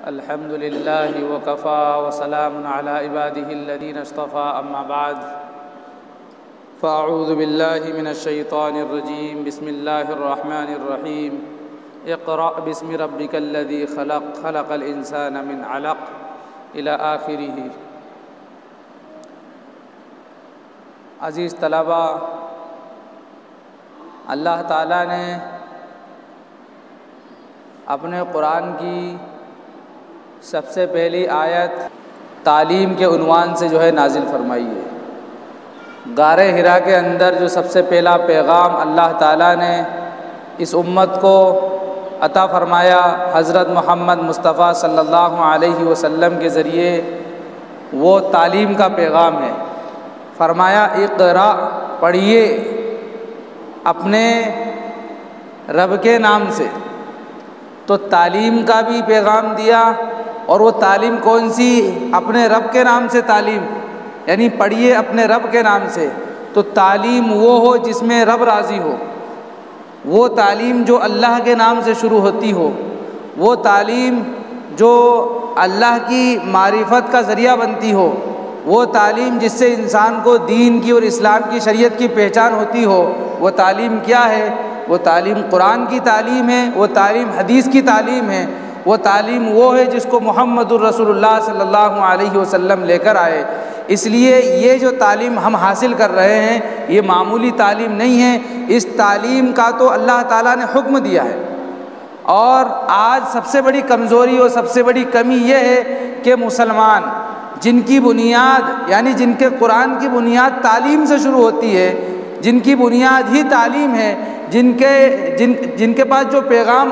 अल्हम्दुलिल्लाहि वकफ़ा वसलामुन अला इबादिहिल्लज़ीना इस्तफ़ा अम्मा बाद फ़अऊज़ु बिल्लाहि मिनश्शैतानिर्रजीम बिस्मिल्लाहिर्रहमानिर्रहीम इक़रा बिस्मि रब्बिकल्लज़ी ख़लक़ ख़लक़ल इंसाना मिन अलक़ इला आखिरिह। अज़ीज़ तलबा, अल्लाह ताला ने अपने कुरान की सबसे पहली आयत तालीम के उन्वान से नाजिल फरमाई है। गारे हिरा के अंदर जो सबसे पहला पैगाम अल्लाह ताला ने इस उम्मत को अता फरमाया, हज़रत मोहम्मद मुस्तफ़ा सल्लल्लाहु अलैहि वसल्लम के ज़रिए, वो तालीम का पैगाम है। फरमाया इक़रा, पढ़िए अपने रब के नाम से। तो तालीम का भी पैगाम दिया, और वो तालीम कौन सी? अपने रब के नाम से तालीम, यानी पढ़िए अपने रब के नाम से। तो तालीम वो हो जिसमें रब राज़ी हो, वो तालीम जो अल्लाह के नाम से शुरू होती हो, वो तालीम जो अल्लाह की मारिफत का ज़रिया बनती हो, वो तालीम जिससे इंसान को दीन की और इस्लाम की शरीयत की पहचान होती हो, वो तालीम क्या है? वो तालीम कुरान की तालीम है, वो तालीम हदीस की तालीम है। वो तालीम वो है जिसको मुहम्मदुर रसूलुल्लाह सल्लल्लाहु अलैहि वसल्लम लेकर आए। इसलिए ये जो तालीम हम हासिल कर रहे हैं, ये मामूली तालीम नहीं है। इस तालीम का तो अल्लाह ताला ने हुक्म दिया है। और आज सबसे बड़ी कमज़ोरी और सबसे बड़ी कमी ये है कि मुसलमान जिनकी बुनियाद, यानी जिनके कुरान की बुनियाद तालीम से शुरू होती है, जिनकी बुनियाद ही तालीम है, जिनके पास जो पैगाम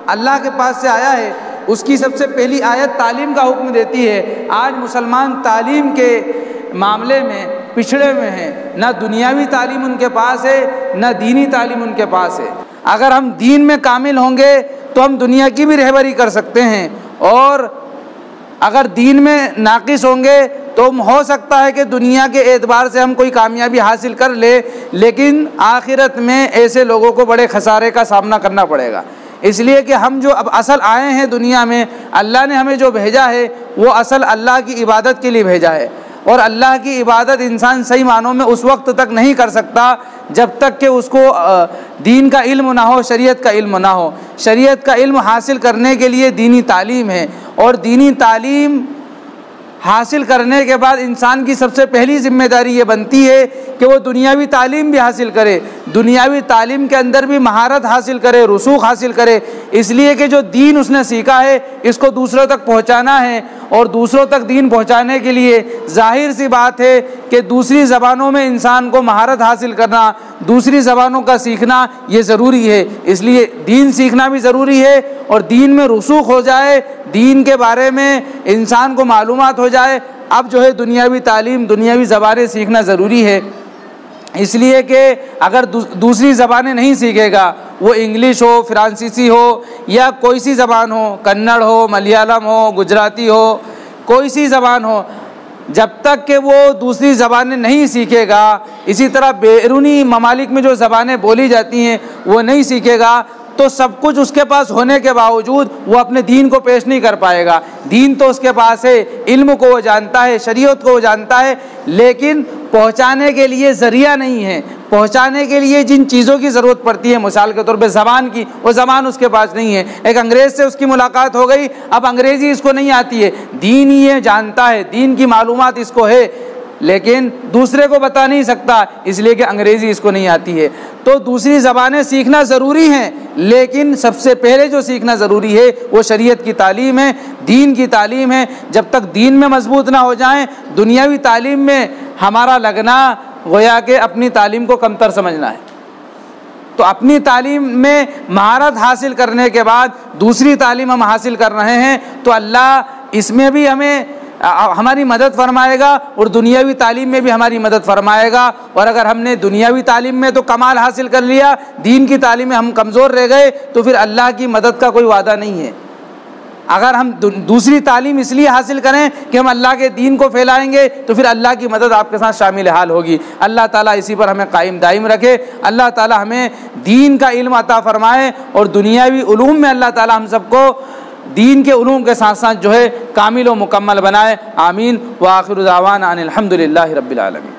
अल्लाह के पास से आया है, उसकी सबसे पहली आयत तालीम का हुक्म देती है। आज मुसलमान तालीम के मामले में पिछड़े हुए हैं। ना दुनियावी तालीम उनके पास है, ना दीनी तालीम उनके पास है। अगर हम दीन में कामिल होंगे तो हम दुनिया की भी रहबरी कर सकते हैं, और अगर दीन में नाकिस होंगे तो हो सकता है कि दुनिया के एतबार से हम कोई कामयाबी हासिल कर ले, लेकिन आखिरत में ऐसे लोगों को बड़े खसारे का सामना करना पड़ेगा। इसलिए कि हम जो अब असल आए हैं दुनिया में, अल्लाह ने हमें जो भेजा है वो असल अल्लाह की इबादत के लिए भेजा है। और अल्लाह की इबादत इंसान सही मानों में उस वक्त तक नहीं कर सकता जब तक कि उसको दीन का इल्म ना हो, शरीयत का इल्म ना हो। शरीयत का इल्म हासिल करने के लिए दीनी तालीम है, और दीनी तालीम हासिल करने के बाद इंसान की सबसे पहली जिम्मेदारी ये बनती है कि वो दुनियावी तालीम भी हासिल करे, दुनियावी तालीम के अंदर भी महारत हासिल करे, रुसूख हासिल करे। इसलिए कि जो दीन उसने सीखा है इसको दूसरों तक पहुंचाना है, और दूसरों तक दीन पहुंचाने के लिए जाहिर सी बात है कि दूसरी ज़बानों में इंसान को महारत हासिल करना, दूसरी ज़बानों का सीखना ये ज़रूरी है। इसलिए दीन सीखना भी ज़रूरी है, और दीन में रुसूख हो जाए, दीन के बारे में इंसान को मालूमात हो जाए। अब दुनियावी तालीम, दुनियावी ज़बानें सीखना ज़रूरी है। इसलिए कि अगर दूसरी ज़बानें नहीं सीखेगा, वो इंग्लिश हो, फ्रांसीसी हो, या कोई सी ज़बान हो, कन्नड़ हो, मलयालम हो, गुजराती हो, कोई सी ज़बान हो, जब तक कि वो दूसरी ज़बानें नहीं सीखेगा, इसी तरह बैरूनी ममालिक में जो ज़बानें बोली जाती हैं वो नहीं सीखेगा, तो सब कुछ उसके पास होने के बावजूद वो अपने दीन को पेश नहीं कर पाएगा। दीन तो उसके पास है, इल्म को वो जानता है, शरीयत को वो जानता है, लेकिन पहुँचाने के लिए ज़रिया नहीं है। पहुँचाने के लिए जिन चीज़ों की ज़रूरत पड़ती है, मिसाल के तौर पे ज़बान की, वो ज़बान उसके पास नहीं है। एक अंग्रेज़ से उसकी मुलाकात हो गई, अब अंग्रेज़ी इसको नहीं आती है, दीन ही ये जानता है, दीन की मालूमात इसको है, लेकिन दूसरे को बता नहीं सकता, इसलिए कि अंग्रेज़ी इसको नहीं आती है। तो दूसरी ज़बानें सीखना ज़रूरी हैं, लेकिन सबसे पहले जो सीखना ज़रूरी है वो शरीयत की तालीम है, दीन की तालीम है। जब तक दीन में मजबूत ना हो जाएं, दुनियावी तालीम में हमारा लगना गोया के अपनी तालीम को कमतर समझना है। तो अपनी तालीम में महारत हासिल करने के बाद दूसरी तालीम हम हासिल कर रहे हैं, तो अल्लाह इसमें भी हमारी मदद फरमाएगा, और दुनियावी तालीम में भी हमारी मदद फरमाएगा। और अगर हमने दुनियावी तालीम में तो कमाल हासिल कर लिया, दीन की तालीम में हम कमज़ोर रह गए, तो फिर अल्लाह की मदद का कोई वादा नहीं है। अगर हम दूसरी तालीम इसलिए हासिल करें कि हम अल्लाह के दीन को फैलाएंगे, तो फिर अल्लाह की मदद आपके साथ शामिल हाल होगी। अल्लाह ताला इसी पर हमें कायम दायम रखे। अल्लाह ताला हमें दीन का इल्म अता फरमाए, और दुनियावी उलूम में अल्लाह ताला हम सबको दीन के उलूम के साथ साथ जो है कामिल व मुकम्मल बनाए। आमीन व आखिर दावाना अनिल हम्दुलिल्लाहि रब्बिल आलमीन।